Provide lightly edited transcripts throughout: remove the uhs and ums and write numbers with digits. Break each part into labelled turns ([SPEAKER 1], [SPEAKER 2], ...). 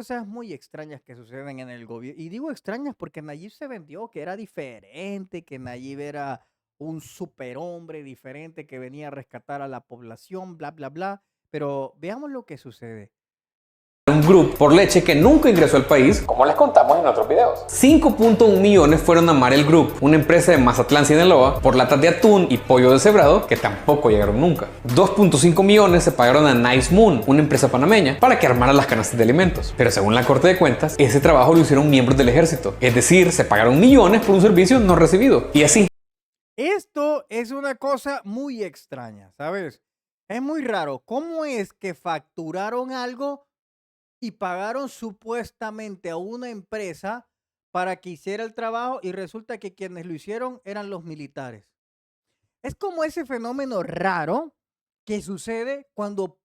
[SPEAKER 1] Cosas muy extrañas que suceden en el gobierno. Y digo extrañas porque Nayib se vendió, que era diferente, que Nayib era un superhombre diferente que venía a rescatar a la población, bla, bla, bla. Pero veamos lo que sucede.
[SPEAKER 2] Un grupo por leche que nunca ingresó al país, como les contamos en otros videos. 5.1 millones fueron a Marel Group, una empresa de Mazatlán, Sinaloa, por latas de atún y pollo deshebrado que tampoco llegaron nunca. 2.5 millones se pagaron a Nice Moon, una empresa panameña, para que armara las canastas de alimentos. Pero según la Corte de Cuentas, ese trabajo lo hicieron miembros del ejército. Es decir, se pagaron millones por un servicio no recibido. Y así.
[SPEAKER 1] Esto es una cosa muy extraña, ¿sabes? Es muy raro. ¿Cómo es que facturaron algo y pagaron supuestamente a una empresa para que hiciera el trabajo y resulta que quienes lo hicieron eran los militares? Es como ese fenómeno raro que sucede cuando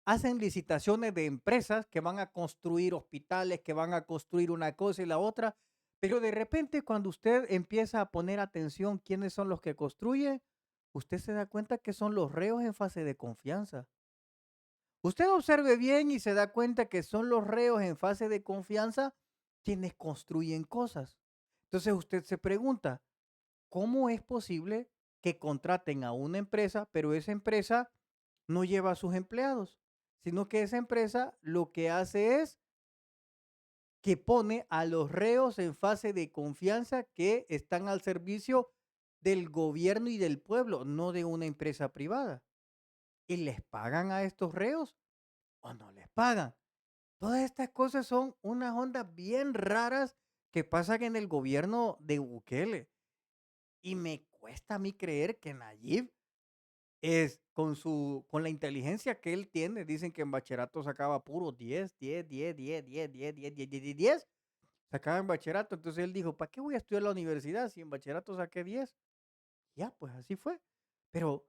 [SPEAKER 1] hacen licitaciones de empresas que van a construir hospitales, que van a construir una cosa y la otra, pero de repente cuando usted empieza a poner atención quiénes son los que construyen, usted se da cuenta que son los reos en fase de confianza. Usted observe bien y se da cuenta que son los reos en fase de confianza quienes construyen cosas. Entonces usted se pregunta, ¿cómo es posible que contraten a una empresa, pero esa empresa no lleva a sus empleados, sino que esa empresa lo que hace es que pone a los reos en fase de confianza que están al servicio del gobierno y del pueblo, no de una empresa privada? ¿Y les pagan a estos reos o no les pagan? Todas estas cosas son unas ondas bien raras que pasan en el gobierno de Bukele. Y me cuesta a mí creer que Nayib es con la inteligencia que él tiene. Dicen que en bachillerato sacaba puro 10, 10, 10, 10, 10, 10, 10, 10, 10, 10, 10. Sacaba en bachillerato. Entonces él dijo, ¿para qué voy a estudiar la universidad si en bachillerato saqué 10? Ya, pues así fue. Pero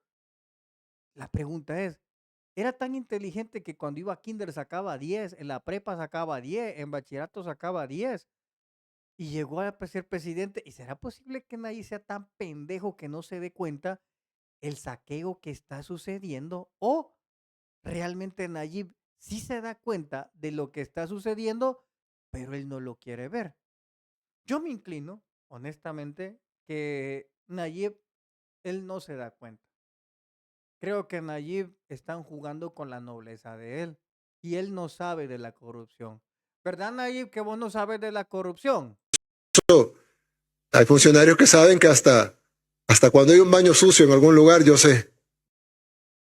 [SPEAKER 1] la pregunta es, era tan inteligente que cuando iba a kinder sacaba 10, en la prepa sacaba 10, en bachillerato sacaba 10 y llegó a ser presidente. ¿Y será posible que nadie sea tan pendejo que no se dé cuenta el saqueo que está sucediendo? ¿O realmente Nayib sí se da cuenta de lo que está sucediendo, pero él no lo quiere ver? Yo me inclino, honestamente, que Nayib, él no se da cuenta. Creo que Nayib están jugando con la nobleza de él y él no sabe de la corrupción. ¿Verdad, Nayib, que vos no sabes de la corrupción?
[SPEAKER 3] Hay funcionarios que saben que hasta cuando hay un baño sucio en algún lugar, yo sé.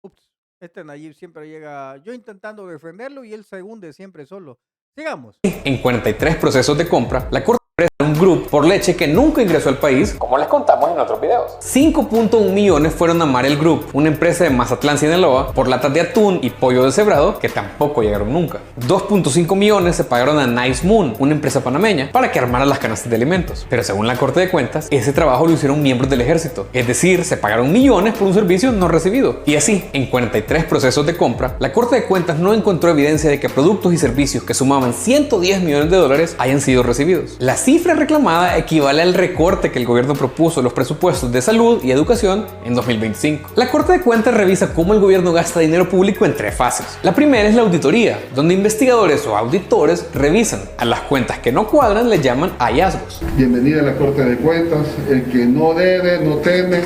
[SPEAKER 1] Ups, este Nayib siempre llega, yo intentando defenderlo y él se hunde siempre solo. Sigamos.
[SPEAKER 2] En 43 procesos de compra, la Corte un grupo por leche que nunca ingresó al país, como les contamos en otros videos. 5.1 millones fueron a Marel Group, una empresa de Mazatlán, Sinaloa, por latas de atún y pollo deshebrado que tampoco llegaron nunca. 2.5 millones se pagaron a Nice Moon, una empresa panameña, para que armara las canastas de alimentos. Pero según la Corte de Cuentas, ese trabajo lo hicieron miembros del ejército. Es decir, se pagaron millones por un servicio no recibido. Y así, en 43 procesos de compra, la Corte de Cuentas no encontró evidencia de que productos y servicios que sumaban 110 millones de dólares hayan sido recibidos. La cifra reclamada equivale al recorte que el gobierno propuso a los presupuestos de salud y educación en 2025. La Corte de Cuentas revisa cómo el gobierno gasta dinero público en tres fases. La primera es la auditoría, donde investigadores o auditores revisan. A las cuentas que no cuadran les llaman hallazgos.
[SPEAKER 4] Bienvenida a la Corte de Cuentas. El que no debe, no teme.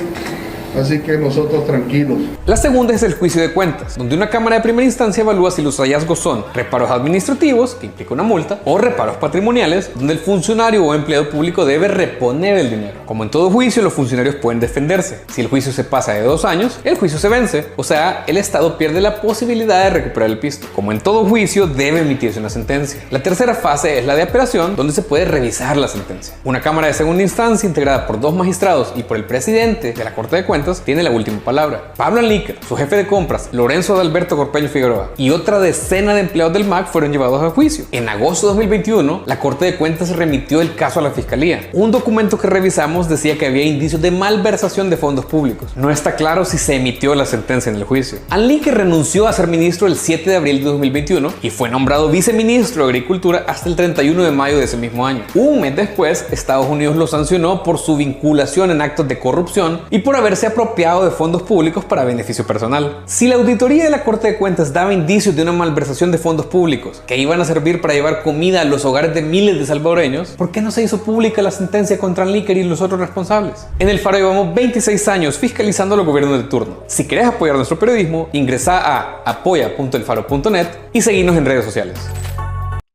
[SPEAKER 4] Así que nosotros tranquilos.
[SPEAKER 2] La segunda es el juicio de cuentas, donde una cámara de primera instancia evalúa si los hallazgos son reparos administrativos, que implica una multa, o reparos patrimoniales, donde el funcionario o empleado público debe reponer el dinero. Como en todo juicio, los funcionarios pueden defenderse. Si el juicio se pasa de 2 años, el juicio se vence, o sea, el Estado pierde la posibilidad de recuperar el pisto. Como en todo juicio, debe emitirse una sentencia. La tercera fase es la de apelación, donde se puede revisar la sentencia. Una cámara de segunda instancia, integrada por 2 magistrados y por el presidente de la Corte de Cuentas, tiene la última palabra. Pablo Anlíquer, su jefe de compras, Lorenzo Adalberto Corpeño Figueroa y otra decena de empleados del MAC fueron llevados a juicio. En agosto de 2021, la Corte de Cuentas remitió el caso a la Fiscalía. Un documento que revisamos decía que había indicios de malversación de fondos públicos. No está claro si se emitió la sentencia en el juicio. Anlíquer renunció a ser ministro el 7 de abril de 2021 y fue nombrado viceministro de Agricultura hasta el 31 de mayo de ese mismo año. Un mes después, Estados Unidos lo sancionó por su vinculación en actos de corrupción y por haberse apropiado de fondos públicos para beneficio personal. Si la auditoría de la Corte de Cuentas daba indicios de una malversación de fondos públicos que iban a servir para llevar comida a los hogares de miles de salvadoreños, ¿por qué no se hizo pública la sentencia contra Líker y los otros responsables? En El Faro llevamos 26 años fiscalizando a los gobiernos de turno. Si querés apoyar nuestro periodismo, ingresa a apoya.elfaro.net y seguinos en redes sociales.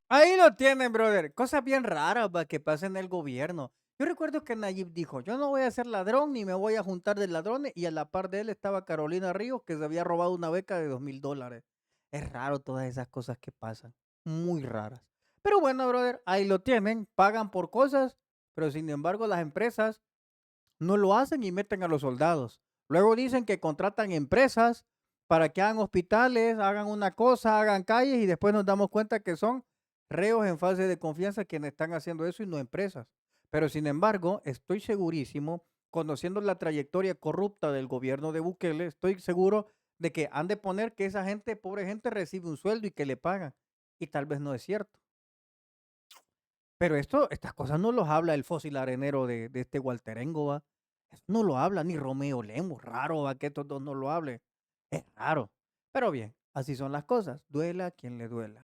[SPEAKER 1] Ahí lo tienen, brother. Cosas bien raras que pasan en el gobierno. Yo recuerdo que Nayib dijo, yo no voy a ser ladrón ni me voy a juntar de ladrones, y a la par de él estaba Carolina Ríos, que se había robado una beca de $2,000. Es raro todas esas cosas que pasan. Muy raras. Pero bueno, brother, ahí lo tienen. Pagan por cosas, pero sin embargo las empresas no lo hacen y meten a los soldados. Luego dicen que contratan empresas para que hagan hospitales, hagan una cosa, hagan calles, y después nos damos cuenta que son reos en fase de confianza quienes están haciendo eso y no empresas. Pero sin embargo, estoy segurísimo, conociendo la trayectoria corrupta del gobierno de Bukele, estoy seguro de que han de poner que esa gente, pobre gente, recibe un sueldo y que le pagan. Y tal vez no es cierto. Pero estas cosas no los habla el fósil arenero de este Walterengo, ¿va? Eso no lo habla ni Romeo Lemos. Raro, ¿va? Que estos dos no lo hablen. Es raro. Pero bien, así son las cosas. Duela a quien le duela.